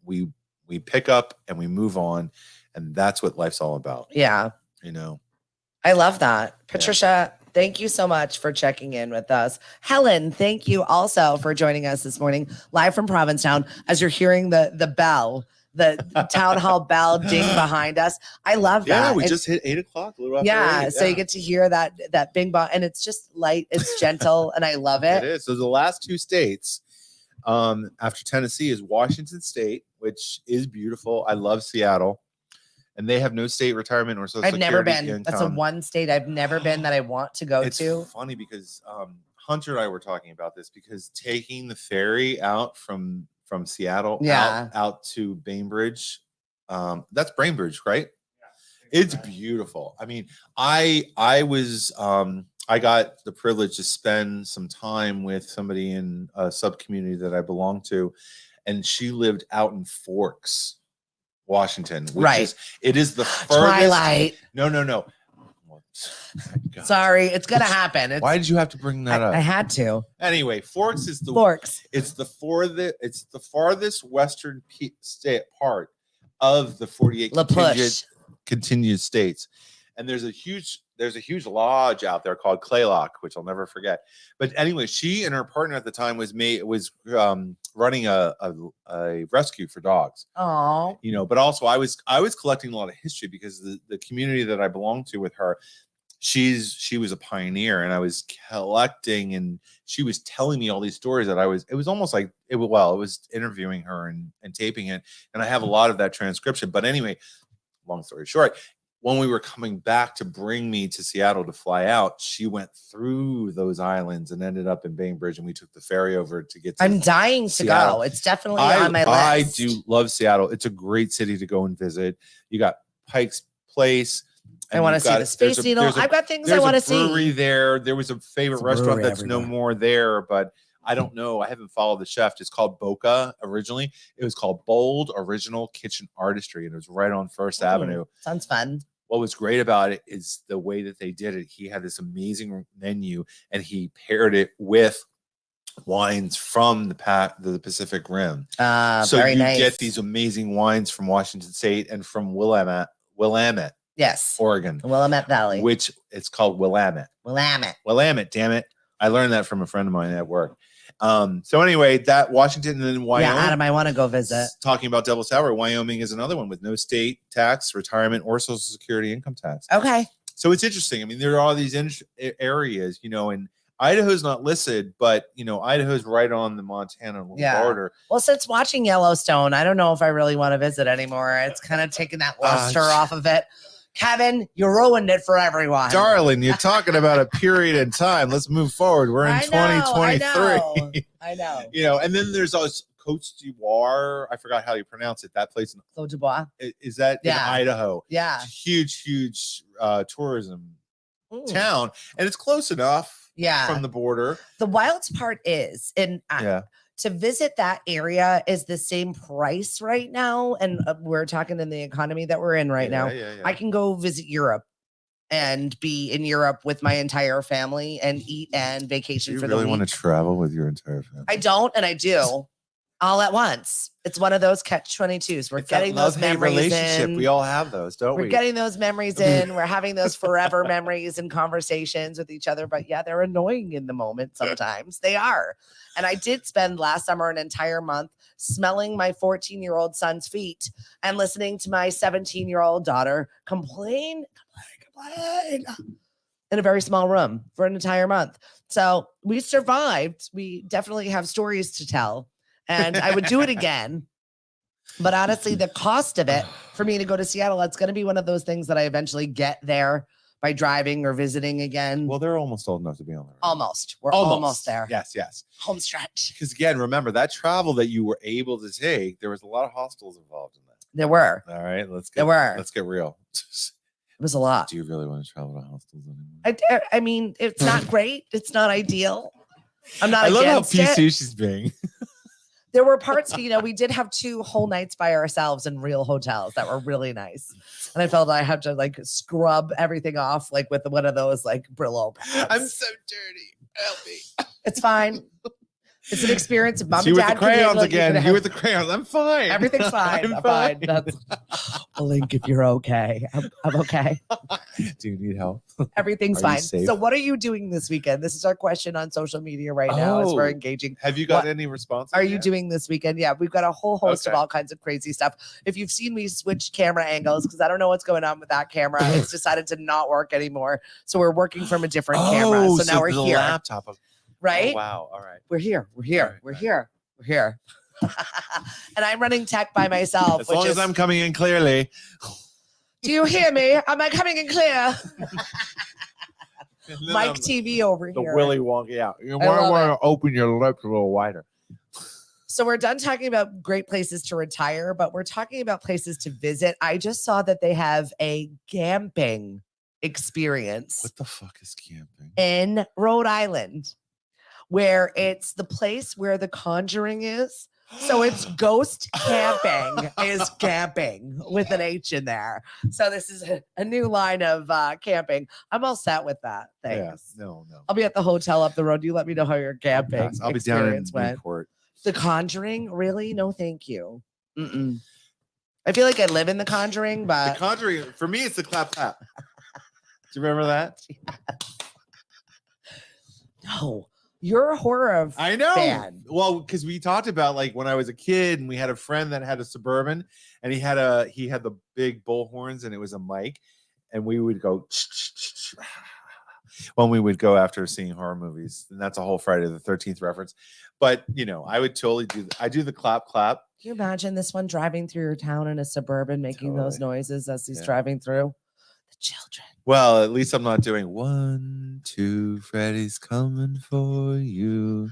we pick up and we move on. And that's what life's all about. Yeah. I love that. Patricia, thank you so much for checking in with us. Helen, thank you also for joining us this morning, live from Provincetown. As you're hearing the bell, the town hall bell ding behind us. I love that. Yeah, we just hit 8 o'clock. A little after 8. So you get to hear that bing bong, and it's just light, it's gentle, and I love it. It is. So the last 2 states after Tennessee is Washington State, which is beautiful. I love Seattle. And they have no state retirement or social I've never security been. That's a one state I've never been that I want to go to. It's funny because Hunter and I were talking about this, because taking the ferry out from Seattle out to Bainbridge, that's Bainbridge, right? Yeah. It's beautiful. I mean, I got the privilege to spend some time with somebody in a sub community that I belong to, and she lived out in Forks, Washington, which is the furthest. Twilight. No. Sorry, it's gonna happen. Why did you have to bring that up? I had to. Anyway, Forks is It's the farthest western state part of the 48 continued states, and there's a huge lodge out there called Claylock, which I'll never forget. But anyway, she and her partner at the time was running a rescue for dogs. Oh, but also I was collecting a lot of history, because the community that I belong to with her, she was a pioneer, and I was collecting, and she was telling me all these stories that it was almost like it was interviewing her and taping it, and I have a lot of that transcription. But anyway, long story short, when we were coming back to bring me to Seattle to fly out, she went through those islands and ended up in Bainbridge, and we took the ferry over to get to I'm dying Seattle. to go. It's definitely on my list. I do love Seattle. It's a great city to go and visit. You got Pike's Place. I want to see the Space Needle. I've got things I want to see. Brewery there. There was a favorite restaurant that's no more there, but I don't know. I haven't followed the chef. It's called Boca originally. It was called Bold Original Kitchen Artistry, and it was right on First Avenue. Sounds fun. What was great about it is the way that they did it. He had this amazing menu, and he paired it with wines from the Pacific Rim. So very you nice. get these amazing wines from Washington State and from Willamette. Yes. Oregon. Willamette Valley. Which it's called Willamette. Willamette, damn it. I learned that from a friend of mine at work. So anyway, that Washington and then Wyoming. Yeah, Adam, I want to go visit. Talking about Devil's Tower, Wyoming is another one with no state tax, retirement, or Social Security income tax. Okay. So it's interesting. I mean, there are all these areas, and Idaho's not listed, but Idaho's right on the Montana border. Well, since watching Yellowstone, I don't know if I really want to visit anymore. It's kind of taken that luster off of it. Kevin, you ruined it for everyone. Darling, you're talking about a period in time. Let's move forward. We're in 2023. I know. And then there's also Cote d'Ivoire. I forgot how you pronounce it. That place. Cote d'Ivoire. Is that in Idaho? Yeah. It's a huge tourism town. And it's close enough from the border. The wildest part is, to visit that area is the same price right now. And we're talking in the economy that we're in right now. Yeah. I can go visit Europe and be in Europe with my entire family and eat and vacation for the week. You really want to travel with your entire family? I don't, and I do. All at once. It's one of those catch-22s. We're getting those memories in. We all have those, don't we? We're getting those memories in. We're having those forever memories and conversations with each other. But yeah, they're annoying in the moment sometimes. They are. And I did spend last summer an entire month smelling my 14-year-old son's feet and listening to my 17-year-old daughter complain in a very small room for an entire month. So we survived. We definitely have stories to tell, and I would do it again. But honestly, the cost of it for me to go to Seattle, it's going to be one of those things that I eventually get there by driving or visiting again. Well, they're almost old enough to be on there. Almost. We're almost there. Yes. Home stretch. Because again, remember that travel that you were able to take, there was a lot of hostels involved in that. There were. All right, let's get real. It was a lot. Do you really want to travel to hostels anymore? I mean, it's not great. It's not ideal. I'm not. I love how against it. PC she's being. There were parts, we did have 2 whole nights by ourselves in real hotels that were really nice. And I felt I had to like scrub everything off, like with one of those like Brillo pads. I'm so dirty. Help me. It's fine. It's an experience. Mom you and with dad the crayons can again. You with the crayons. I'm fine. Everything's fine. I'm fine. Link, if you're okay. I'm okay. Do you need help? Everything's fine. So what are you doing this weekend? This is our question on social media right now as we're engaging. Have you got any responses? Are you doing this weekend? Yeah, we've got a whole host of all kinds of crazy stuff. If you've seen me switch camera angles, because I don't know what's going on with that camera, it's decided to not work anymore. So we're working from a different camera. So now we're the here. Laptop. Right? Oh, wow. All right. We're here. We're here. And I'm running tech by myself. As long as I'm coming in clearly. Do you hear me? Am I coming in clear? Mike TV over the here. The Willy Wonka. Yeah. You want to open your lips a little wider. So we're done talking about great places to retire, but we're talking about places to visit. I just saw that they have a camping experience. What the fuck is camping? In Rhode Island, where it's the place where The Conjuring is. So it's ghost camping is camping with an H in there. So this is a new line of camping. I'm all set with that. Thanks. Yeah, no. I'll be at the hotel up the road. You let me know how your camping I'll be down in went. Newport. The Conjuring? Really? No, thank you. Mm-mm. I feel like I live in The Conjuring, but The Conjuring, for me, it's the clap clap. Do you remember that? No. You're a horror I know. fan. Well, because we talked about like when I was a kid and we had a friend that had a Suburban and he had the big bull horns and it was a mic and we would go when we would go after seeing horror movies. And that's a whole Friday the 13th reference. But I would totally do the clap clap. Can you imagine this one driving through your town in a Suburban making those noises as he's driving through? The children. Well, at least I'm not doing 1, 2, Freddy's coming for you.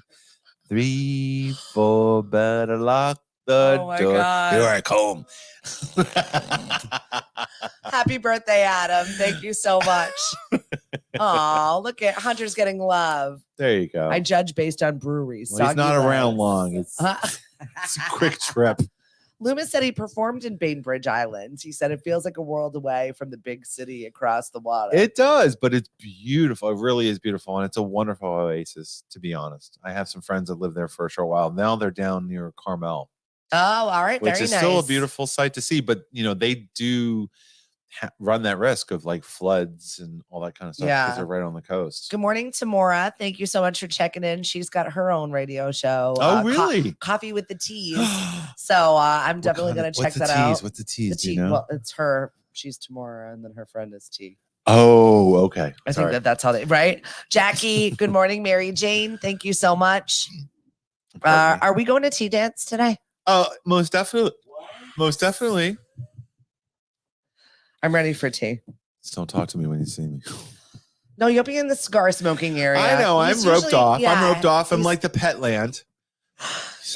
3, 4, better lock the door. God. Here I come. Happy birthday, Adam. Thank you so much. Oh, look at Hunter's getting love. There you go. I judge based on breweries. Well, he's not around long. It's a quick trip. Loomis said he performed in Bainbridge Island. He said it feels like a world away from the big city across the water. It does, but it's beautiful. It really is beautiful. And it's a wonderful oasis, to be honest. I have some friends that lived there for a short while. Now they're down near Carmel. Oh, all right. Which is still a beautiful sight to see. But, they do run that risk of like floods and all that kind of stuff because they're right on the coast. Good morning, Tamora. Thank you so much for checking in. She's got her own radio show. Oh, really? Coffee with the Teas. So I'm definitely going to check that out. What's the Teas? Do you know? Well, it's her. She's Tamora, and then her friend is T. Oh, okay. I think that's how they, right? Jackie, good morning. Mary Jane, thank you so much. Are we going to tea dance today? Most definitely. Most definitely. I'm ready for tea. Just don't talk to me when you see me. No, you'll be in the cigar smoking area. I know. I'm roped off. I'm roped off. I'm like the pet land.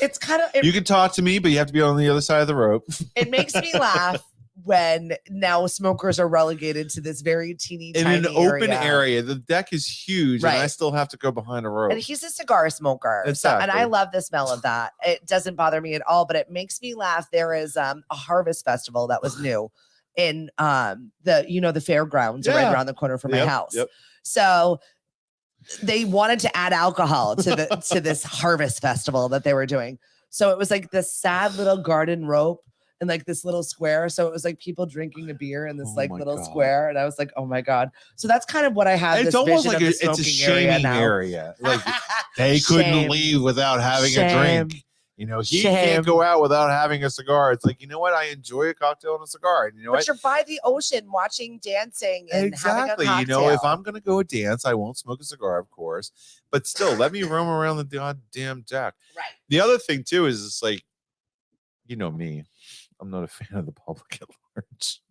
It's kind of. You can talk to me, but you have to be on the other side of the rope. It makes me laugh when now smokers are relegated to this very teeny in tiny an open area. The deck is huge, and I still have to go behind a rope. And he's a cigar smoker, exactly. And I love the smell of that. It doesn't bother me at all, but it makes me laugh. There is a harvest festival that was new in the fairgrounds right around the corner from my house. Yep. So they wanted to add alcohol to this harvest festival that they were doing. So it was like this sad little garden rope in like this little square. So it was like people drinking a beer in this little square. And I was like, oh my God. So that's kind of what I have. It's almost like it's a shaming area. Like they couldn't leave without having a drink. You know, he Shame. can't go out without having a cigar. It's like, you know what? I enjoy a cocktail and a cigar. And you know But what? you're by the ocean watching dancing and Exactly. having a You know, if cocktail. I'm gonna go dance, I won't smoke a cigar, of course. But still, let me roam around the goddamn deck. Right. The other thing too is it's like, you know me, I'm not a fan of the public at large.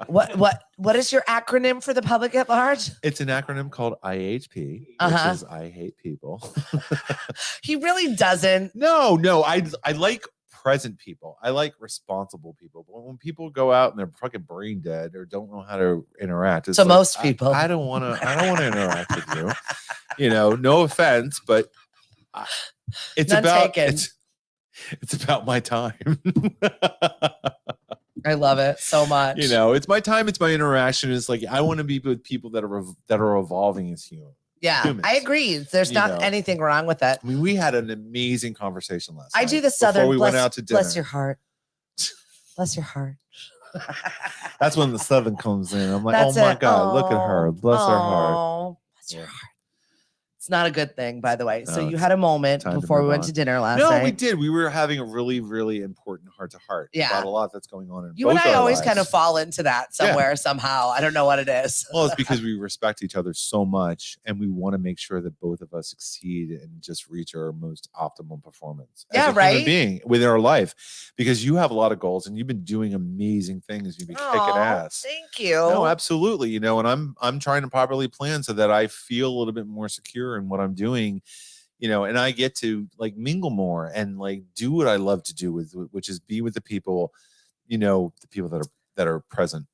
What is your acronym for the public at large? It's an acronym called IHP, which is I hate people. He really doesn't. No, I like present people. I like responsible people. But when people go out and they're fucking brain dead or don't know how to interact, it's So like, most people. I don't want to interact with you. You know, no offense, but it's None about taken. it's about my time. I love it so much. You know, it's my time, it's my interaction. It's like I want to be with people that are evolving as humans. Yeah, I agree. There's not anything wrong with that. I mean, we had an amazing conversation last night. I do the Southern. Before we went out to dinner. Bless your heart. Bless your heart. That's when the Southern comes in. I'm like, oh my God, look at her. Bless her heart. Bless your heart. It's not a good thing, by the way. So No, you had a moment before we went to dinner last night. No, we did. We were having a really, really important heart to heart about a lot that's going on in you and both I our always lives. kind of fall into that somewhere, somehow. I don't know what it is. Well, it's because we respect each other so much and we want to make sure that both of us succeed and just reach our most optimal performance as a human being within our life. Because you have a lot of goals and you've been doing amazing things. You've been kicking ass. Thank you. No, absolutely. You know, and I'm trying to properly plan so that I feel a little bit more secure in what I'm doing. You know, and I get to like mingle more and like do what I love to do with, which is be with the people, you know, the people that are present.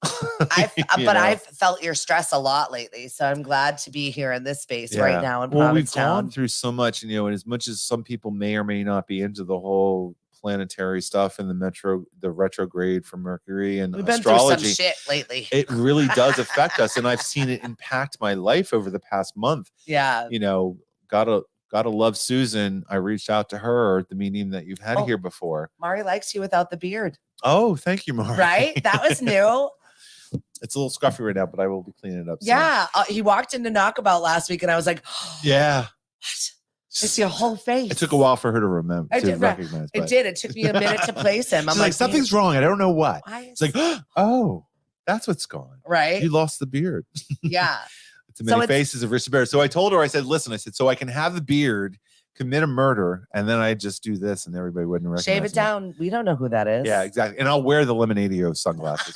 I've felt your stress a lot lately, so I'm glad to be here in this space right now in Provincetown. We've gone through so much, you know, and as much as some people may or may not be into the whole planetary stuff and the retrograde for Mercury and we've astrology, been through some shit lately. It really does affect us, and I've seen it impact my life over the past month. Yeah, you know. Gotta love Susan. I reached out to her at the meeting that you've had here before. Mari likes you without the beard. Oh, thank you, Mari. Right? That was new. It's a little scruffy right now, but I will be cleaning it up soon. Yeah. He walked into Knockabout last week and I was like, yeah. What? I see a whole face. It took a while for her to remember, recognize. It did. It took me a minute to place him. I'm like, something's wrong. I don't know what. It's like, oh, that's what's gone. Right. You lost the beard. Yeah. It's many faces of Richard Bear. So I told her, I said, listen, so I can have the beard, commit a murder, and then I just do this and everybody wouldn't recognize Shave it down. We don't know who that is. Yeah, exactly. And I'll wear the Lemonadio sunglasses.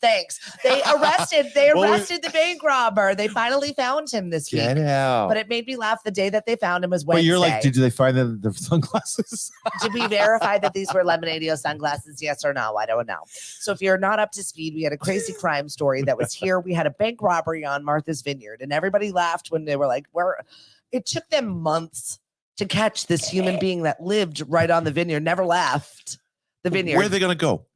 Thanks. They arrested the bank robber. They finally found him this week. Get out. But it made me laugh. The day that they found him was Wednesday. But you're like, did they find the sunglasses? Did we verify that these were Lemonadio sunglasses? Yes or no? I don't know. So if you're not up to speed, we had a crazy crime story that was here. We had a bank robbery on Martha's Vineyard, and everybody laughed when they were like, it took them months to catch this human being that lived right on the vineyard, never left the vineyard. Where are they going to go?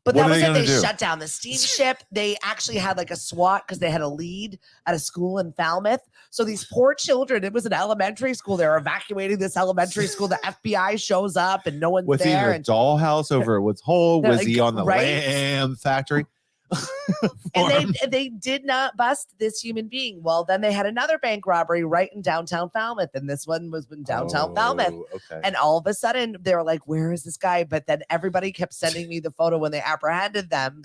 But that was it. They shut down the steamship. They actually had like a SWAT because they had a lead at a school in Falmouth. So these poor children, it was an elementary school. They're evacuating this elementary school. The FBI shows up and no one's there. Was he in a dollhouse over at Woods Hole? Was he on the lamb factory? And they did not bust this human being. Well, then they had another bank robbery right in downtown Falmouth, and this one was in downtown Falmouth. Okay. And all of a sudden, they were like, "Where is this guy?" But then everybody kept sending me the photo when they apprehended them.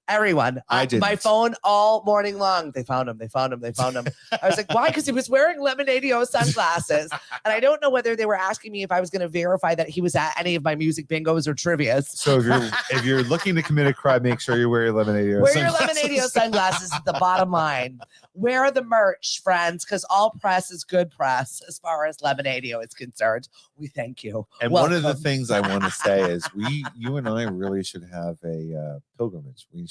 Everyone. I did my phone all morning long. They found him. They found him. They found him. I was like, "Why?" Because he was wearing Lemonadio sunglasses, and I don't know whether they were asking me if I was going to verify that he was at any of my music bingos or trivias. So if you're looking to commit a crime, make sure you wear your Lemonadio. Wear your Lemonadio sunglasses is the bottom line. Wear the merch, friends, because all press is good press as far as Lemonadio is concerned. We thank you. And Welcome. one of the things I want to say is you and I really should have a pilgrimage. We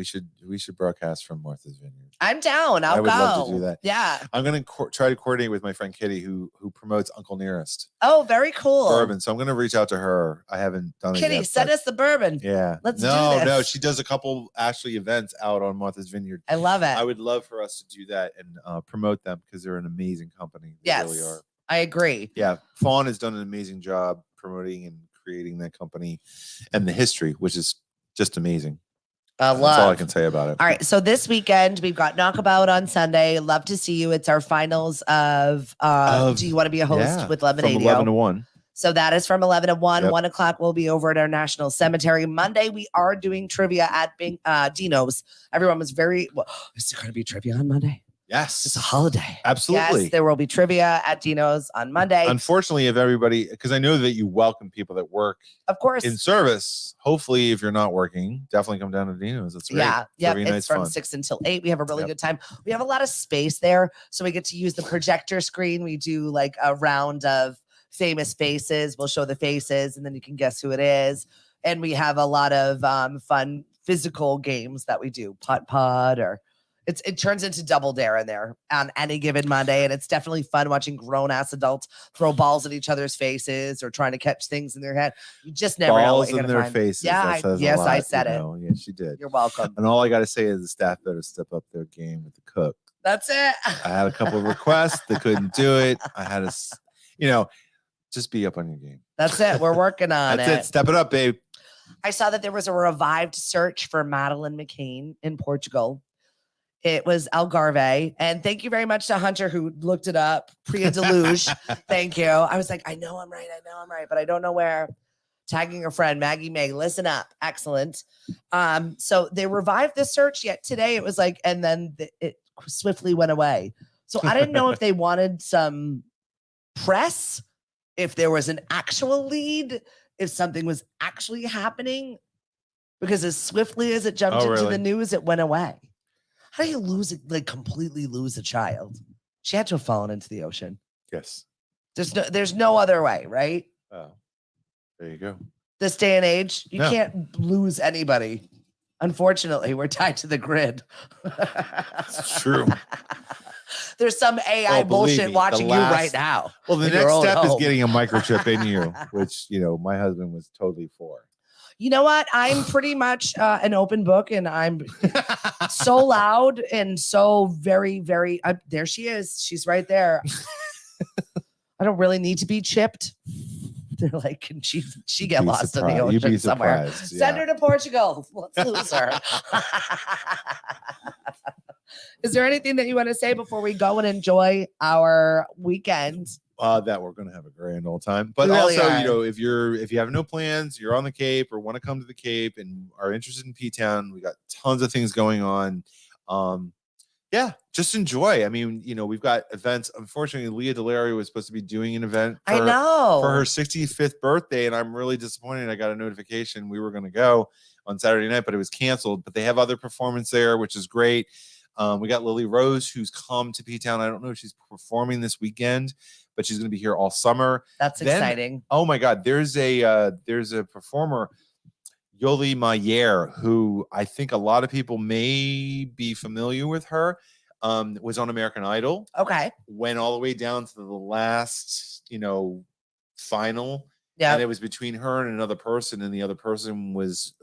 should broadcast from Martha's Vineyard. I'm down. I would love to do that. Yeah. I'm going to try to coordinate with my friend Kitty, who promotes Uncle Nearest. Oh, very cool. Bourbon. So I'm going to reach out to her. I haven't done it yet. Kitty, send us the bourbon. Yeah. Let's do this. No, she does a couple actually events out on Martha's Vineyard. I love it. I would love for us to do that and promote them because they're an amazing company. They really are. I agree. Yeah. Fawn has done an amazing job promoting and creating that company and the history, which is just amazing. That's all I can say about it. All right. So this weekend, we've got Knockabout on Sunday. Love to see you. It's our finals of Do You Want to Be a Host with Lemonadio? From 11 to 1. So that is from 11 to 1. Yep. 1 o'clock we'll be over at our National Cemetery. Monday, we are doing trivia at Dino's. Everyone was very, well, is there going to be trivia on Monday? Yes. It's a holiday. Absolutely. Yes, there will be trivia at Dino's on Monday. Unfortunately, if everybody, because I know that you welcome people that work of course in service. Hopefully, if you're not working, definitely come down to Dino's. That's great. Yeah. Trivia It's night's from fun. 6 until 8. We have a really good time. We have a lot of space there. So we get to use the projector screen. We do like a round of famous faces. We'll show the faces and then you can guess who it is. And we have a lot of fun physical games that we do. Putt or it turns into Double Dare in there on any given Monday. And it's definitely fun watching grown ass adults throw balls at each other's faces or trying to catch things in their head. You just never know what Balls you're in gonna their find. faces. Yeah, That says a yes, lot, I said you it. know? Yeah, she did. You're welcome. And all I got to say is the staff better step up their game with the cook. That's it. I had a couple of requests. They couldn't do it. I had to, just be up on your game. That's it. We're working on That's it. Step it up, babe. I saw that there was a revived search for Madeleine McCann in Portugal. It was Algarve. And thank you very much to Hunter who looked it up. Priya Deluge. Thank you. I was like, I know I'm right, but I don't know where. Tagging a friend, Maggie May, listen up. Excellent. So they revived the search yet today. It was like, and then it swiftly went away. So I didn't know if they wanted some press, if there was an actual lead, if something was actually happening, because as swiftly as it jumped into the news, it went away. How do you lose it, like completely lose a child? She had to have fallen into the ocean. Yes. There's no other way, right? Oh, there you go. This day and age, you can't lose anybody. Unfortunately, we're tied to the grid. It's true. There's some AI bullshit me, watching you right now. Well, the next step is getting a microchip in you, which, my husband was totally for. You know what? I'm pretty much an open book, and I'm so loud and so very, very. There she is. She's right there. I don't really need to be chipped. They're like, can she get lost in the ocean somewhere? Yeah. Send her to Portugal. Let's lose her. Is there anything that you want to say before we go and enjoy our weekend? That we're going to have a grand old time, but also, if you have no plans, you're on the Cape or want to come to the Cape and are interested in P-Town, we got tons of things going on. Just enjoy. I mean, we've got events. Unfortunately, Leah Delario was supposed to be doing an event for her 65th birthday, and I'm really disappointed. I got a notification we were going to go on Saturday night, but it was canceled. But they have other performance there, which is great. We got Lily Rose, who's come to P-Town. I don't know if she's performing this weekend, but she's going to be here all summer. That's exciting. Oh my God, there's a performer, Yoli Mayer, who I think a lot of people may be familiar with her. Was on American Idol. Okay. Went all the way down to the last, final. Yeah. And it was between her and another person, and the other person was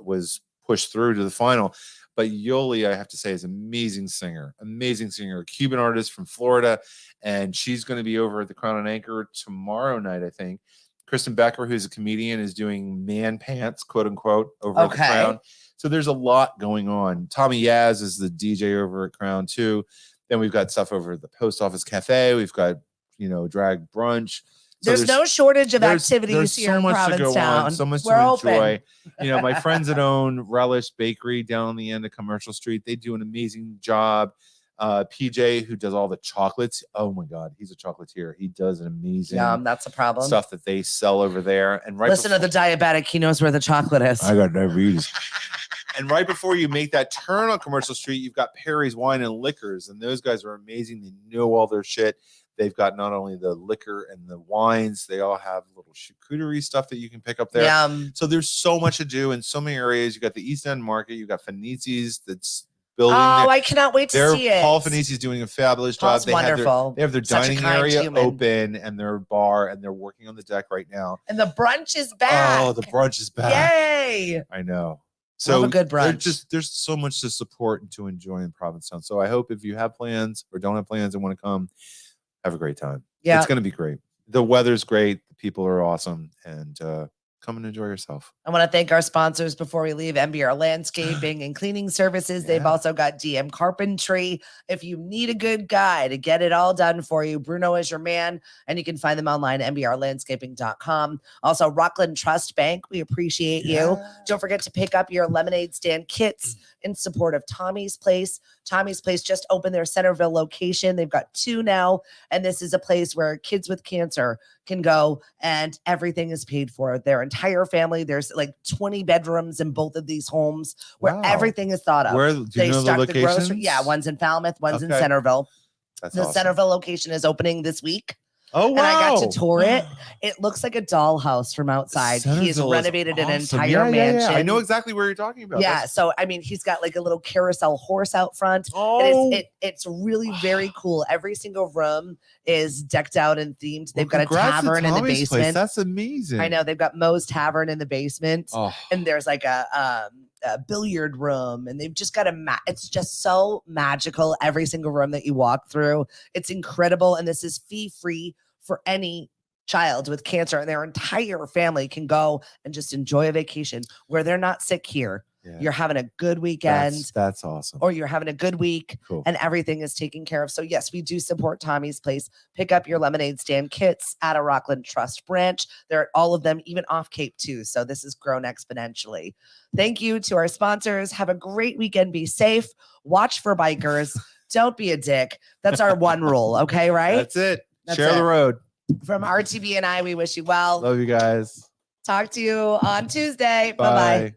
pushed through to the final. But Yoli, I have to say, is an amazing singer, a Cuban artist from Florida. And she's going to be over at the Crown and Anchor tomorrow night, I think. Kristen Becker, who's a comedian, is doing man pants, quote unquote, over at the Crown. So there's a lot going on. Tommy Yaz is the DJ over at Crown too. Then we've got stuff over at the Post Office Cafe. We've got, drag brunch. So there's no shortage of activities there's here so in much to go Provincetown. on, so much We're to open. enjoy. My friends that own Relish Bakery down on the end of Commercial Street, they do an amazing job. PJ, who does all the chocolates, oh my God, he's a chocolatier. He does an amazing that's a problem. Stuff that they sell over there. And listen to the diabetic, he knows where the chocolate is. I got diabetes. And right before you make that turn on Commercial Street, you've got Perry's Wine and Liquors, and those guys are amazing. They know all their shit. They've got not only the liquor and the wines, they all have little charcuterie stuff that you can pick up there. So there's so much to do in so many areas. You got the East End Market, you got Finizzi's that's building. I cannot wait to see it. Paul Finizzi's doing a fabulous job. They have their dining area open and their bar, and they're working on the deck right now. And the brunch is back. Oh, the brunch is back. Yay! I know. So a good brunch. There's so much to support and to enjoy in Provincetown. So I hope if you have plans or don't have plans and want to come, have a great time. Yeah, it's going to be great. The weather's great. The people are awesome, and come and enjoy yourself. I want to thank our sponsors before we leave. MBR Landscaping and Cleaning Services. They've also got DM Carpentry. If you need a good guy to get it all done for you, Bruno is your man. And you can find them online at mbrlandscaping.com. Also, Rockland Trust Bank. We appreciate you. Don't forget to pick up your lemonade stand kits in support of Tommy's Place. Tommy's Place just opened their Centerville location. They've got 2 now. And this is a place where kids with cancer can go and everything is paid for. Their entire family. There's like 20 bedrooms in both of these homes where everything is thought of. Where do you know the locations? Yeah, one's in Falmouth, one's in Centerville. That's the awesome. Centerville location is opening this week. Oh, wow. And I got to tour it. It looks like a dollhouse from outside. He's renovated an entire mansion. I know exactly where you're talking about. Yeah. So, I mean, he's got like a little carousel horse out front. Oh. It's really very cool. Every single room is decked out and themed. They've got a tavern in the basement. Place. That's amazing. I know. They've got Moe's Tavern in the basement. Oh. And there's like a billiard room, and they've just got it's just so magical. Every single room that you walk through, it's incredible. And this is fee-free for any child with cancer, and their entire family can go and just enjoy a vacation where they're not sick here. Yeah. You're having a good weekend. That's awesome. Or you're having a good week and everything is taken care of. So yes, we do support Tommy's Place. Pick up your lemonade stand kits at a Rockland Trust branch. They're at all of them, even off Cape too. So this has grown exponentially. Thank you to our sponsors. Have a great weekend. Be safe. Watch for bikers. Don't be a dick. That's our one rule. Okay, right? That's it. Share the road. From RTB and I, we wish you well. Love you guys. Talk to you on Tuesday. Bye. Bye-bye.